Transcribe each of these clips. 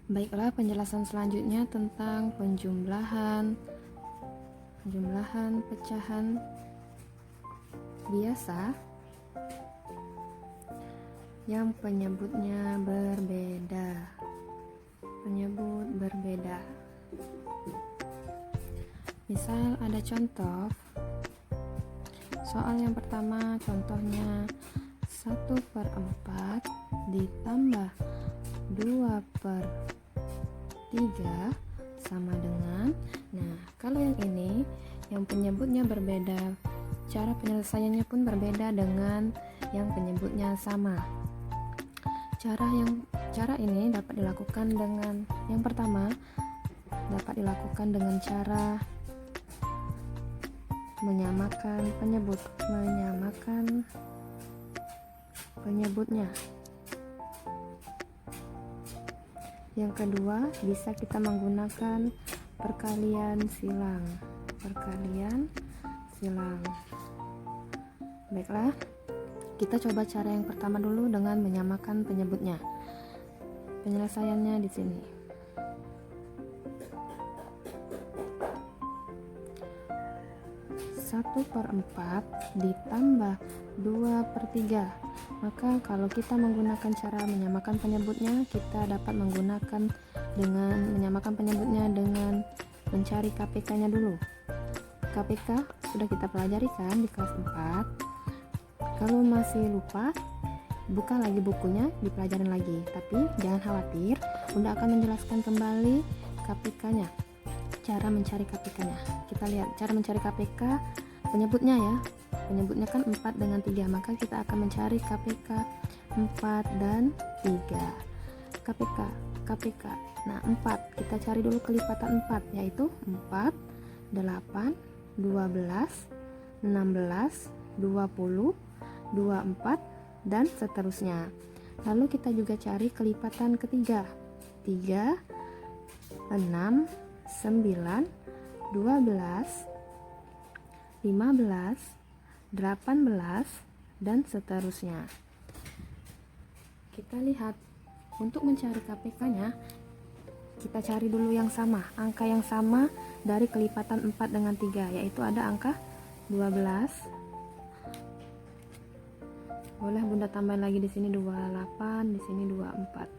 Baiklah, penjelasan selanjutnya tentang penjumlahan pecahan biasa yang penyebutnya berbeda. Misal ada contoh. Soal yang pertama, contohnya 1/4 ditambah 2/3 sama dengan, kalau yang ini yang penyebutnya berbeda, cara penyelesaiannya pun berbeda dengan yang penyebutnya sama. Cara ini dapat dilakukan dengan, yang pertama dapat dilakukan dengan cara menyamakan penyebutnya. Yang kedua, bisa kita menggunakan perkalian silang. Baiklah, kita coba cara yang pertama dulu dengan menyamakan penyebutnya. Penyelesaiannya di sini. Satu per 4 ditambah 2/3. Maka kalau kita menggunakan cara menyamakan penyebutnya, kita dapat menggunakan dengan menyamakan penyebutnya dengan mencari KPK-nya dulu. KPK sudah kita pelajari kan di kelas 4. Kalau masih lupa, buka lagi bukunya, dipelajarin lagi. Tapi jangan khawatir, Bunda akan menjelaskan kembali KPK-nya. Cara mencari KPK-nya. Kita lihat cara mencari KPK penyebutnya ya. Penyebutnya kan 4 dengan 3, maka kita akan mencari KPK 4 dan 3. KPK. Nah, 4 kita cari dulu kelipatan 4, yaitu 4, 8, 12, 16, 20, 24 dan seterusnya. Lalu kita juga cari kelipatan ketiga. 3, 6, 9, 12, 15, 18 dan seterusnya. Kita lihat untuk mencari KPK-nya, kita cari dulu yang sama, angka yang sama dari kelipatan 4 dengan 3, yaitu ada angka 12. Boleh Bunda tambahin lagi di sini 28, di sini 24.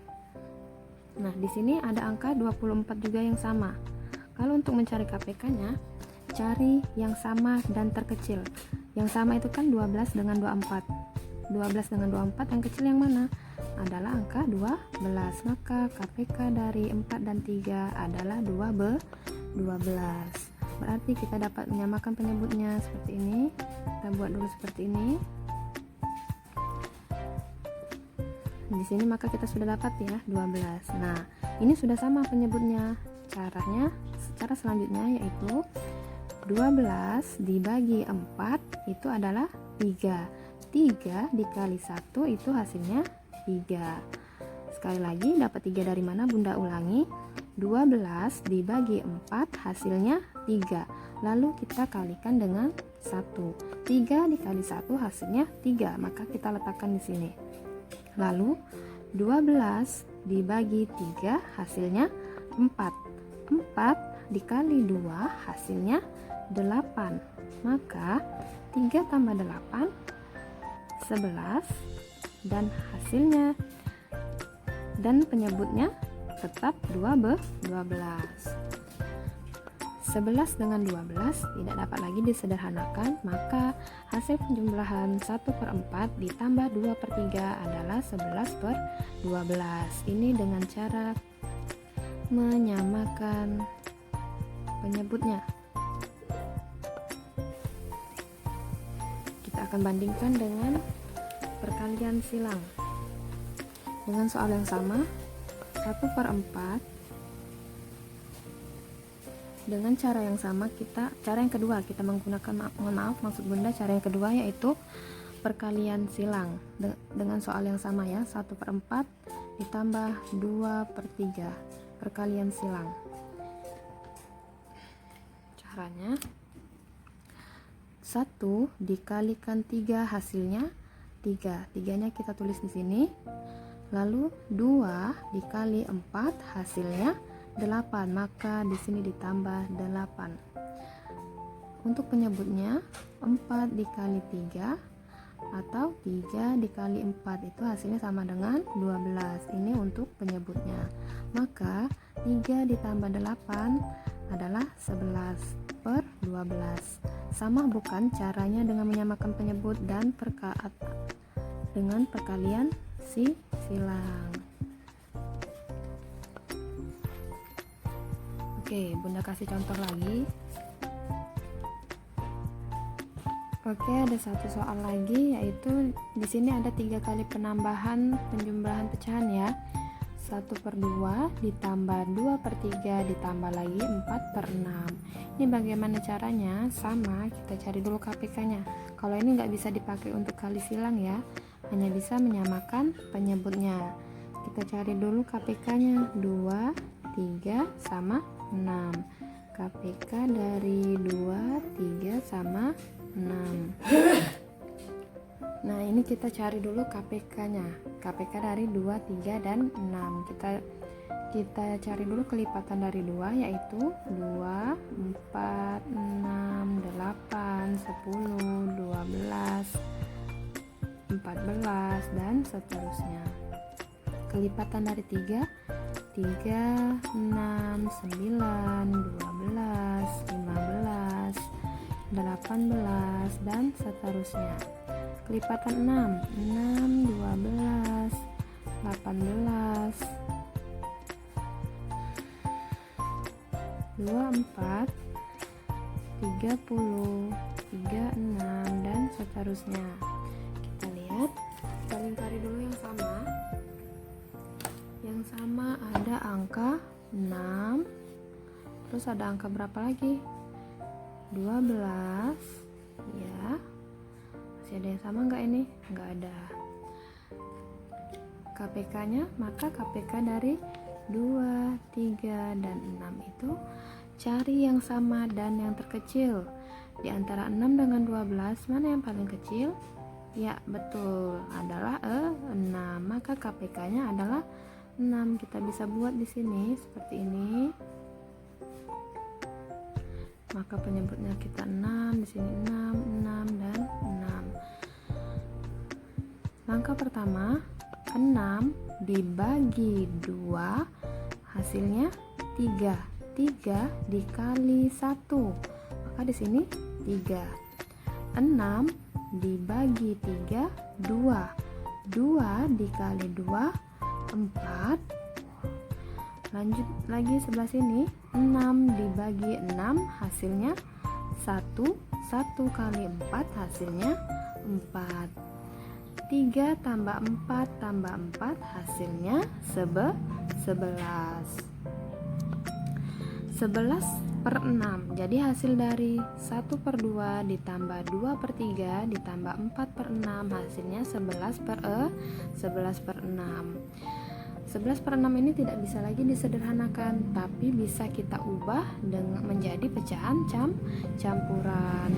Nah, di sini ada angka 24 juga yang sama. Kalau untuk mencari KPK-nya, cari yang sama dan terkecil. Yang sama itu kan 12 dengan 24. 12 dengan 24 yang kecil yang mana? Adalah angka 12. Maka KPK dari 4 dan 3 adalah 12. Berarti kita dapat menyamakan penyebutnya seperti ini. Kita buat dulu seperti ini. Di sini maka kita sudah dapat ya 12. Nah, ini sudah sama penyebutnya. Cara selanjutnya yaitu 12 dibagi 4 itu adalah 3. 3 dikali 1 itu hasilnya 3. Sekali lagi, dapat 3 dari mana? Bunda ulangi. 12 dibagi 4 hasilnya 3. Lalu kita kalikan dengan 1. 3 dikali 1 hasilnya 3. Maka kita letakkan di sini. Lalu 12 dibagi 3 hasilnya 4. 4 dikali 2 hasilnya 8. Maka 3 tambah 8 11 dan hasilnya dan penyebutnya tetap 12. 11 dengan 12 tidak dapat lagi disederhanakan, maka hasil penjumlahan 1/4 ditambah 2/3 adalah 11/12. Ini dengan cara menyamakan penyebutnya. Kita akan bandingkan dengan perkalian silang. Dengan soal yang sama, 1/4 dengan cara yang sama, cara yang kedua kita menggunakan, maksud Bunda cara yang kedua yaitu perkalian silang dengan soal yang sama ya, 1/4 ditambah 2/3 perkalian silang. Caranya 1 dikalikan 3 hasilnya 3. 3-nya kita tulis di sini. Lalu 2 dikali 4 hasilnya 8, maka di sini ditambah 8. Untuk penyebutnya 4 dikali 3 atau 3 dikali 4 itu hasilnya sama dengan 12. Ini untuk penyebutnya. Maka 3 ditambah 8 adalah 11/12. Sama bukan caranya dengan menyamakan penyebut dan dengan perkalian silang. Oke, Bunda kasih contoh lagi. Oke, ada satu soal lagi, yaitu di sini ada 3 kali penambahan penjumlahan pecahan ya. 1/2 ditambah 2/3 ditambah lagi 4/6. Ini bagaimana caranya? Sama, kita cari dulu KPK-nya. Kalau ini nggak bisa dipakai untuk kali silang ya, hanya bisa menyamakan penyebutnya. Kita cari dulu KPK-nya. 2, 3 sama 6. KPK dari 2, 3 sama 6. Nah, ini kita cari dulu KPK-nya. KPK dari 2, 3 dan 6. Kita cari dulu kelipatan dari 2, yaitu 2, 4, 6, 8, 10, 12, 14 dan seterusnya. Kelipatan dari 3, 3, 6, 9, 12, 15, 18 dan seterusnya. Kelipatan 6, 6, 12, 18, 24, 30, 36 dan seterusnya. Kita lihat, kita lingkari dulu yang sama. Yang sama ada angka 6, terus ada angka berapa lagi? 12 ya. Masih ada yang sama nggak ini? Nggak ada. KPK-nya, maka KPK dari 2, 3 dan 6 itu cari yang sama dan yang terkecil. Di antara 6 dengan 12 mana yang paling kecil? Ya, betul, adalah 6. Maka KPK-nya adalah 6. Kita bisa buat di sini seperti ini. Maka penyebutnya kita 6, di sini 6, 6 dan 6. Langkah pertama, 6 dibagi 2 hasilnya 3. 3 dikali 1. Maka di sini 3. 6 dibagi 3 2. 2 dikali 2 4. Lanjut lagi sebelah sini, 6 dibagi 6 hasilnya 1. 1 kali 4 hasilnya 4. 3 tambah 4 tambah 4 hasilnya 11. 11/6. Jadi hasil dari 1/2 ditambah 2/3 ditambah 4/6 hasilnya 11/6. 11/6 ini tidak bisa lagi disederhanakan, tapi bisa kita ubah dengan menjadi pecahan campuran.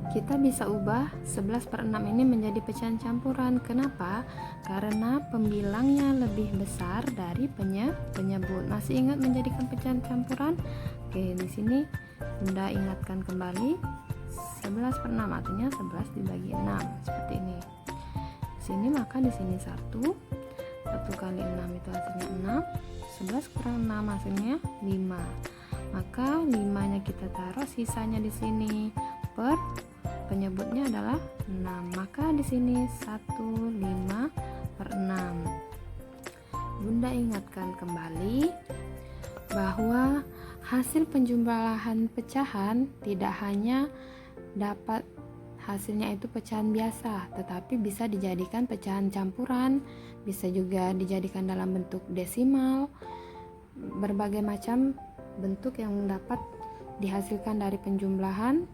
Kita bisa ubah 11/6 ini menjadi pecahan campuran. Kenapa? Karena pembilangnya lebih besar dari penyebut. Masih ingat menjadikan pecahan campuran? Oke, di sini Bunda ingatkan kembali. 11/6 artinya 11 dibagi 6 seperti ini. Di sini maka di sini 1 kali 6 itu hasilnya 6. 11 kurang 6 hasilnya 5. Maka 5-nya kita taruh, sisanya di sini per penyebutnya adalah 6. Maka di sini 1/5/6. Bunda ingatkan kembali bahwa hasil penjumlahan pecahan tidak hanya dapat hasilnya itu pecahan biasa, tetapi bisa dijadikan pecahan campuran, bisa juga dijadikan dalam bentuk desimal, berbagai macam bentuk yang dapat dihasilkan dari penjumlahan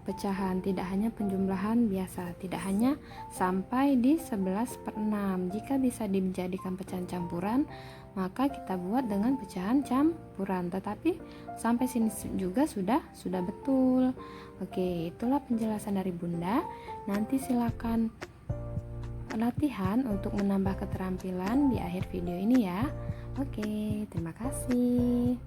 pecahan, tidak hanya penjumlahan biasa, tidak hanya sampai di 11/6. Jika bisa dijadikan pecahan campuran, maka kita buat dengan pecahan campuran, tetapi sampai sini juga sudah betul. Oke, itulah penjelasan dari Bunda. Nanti silakan latihan untuk menambah keterampilan di akhir video ini ya. Oke, terima kasih.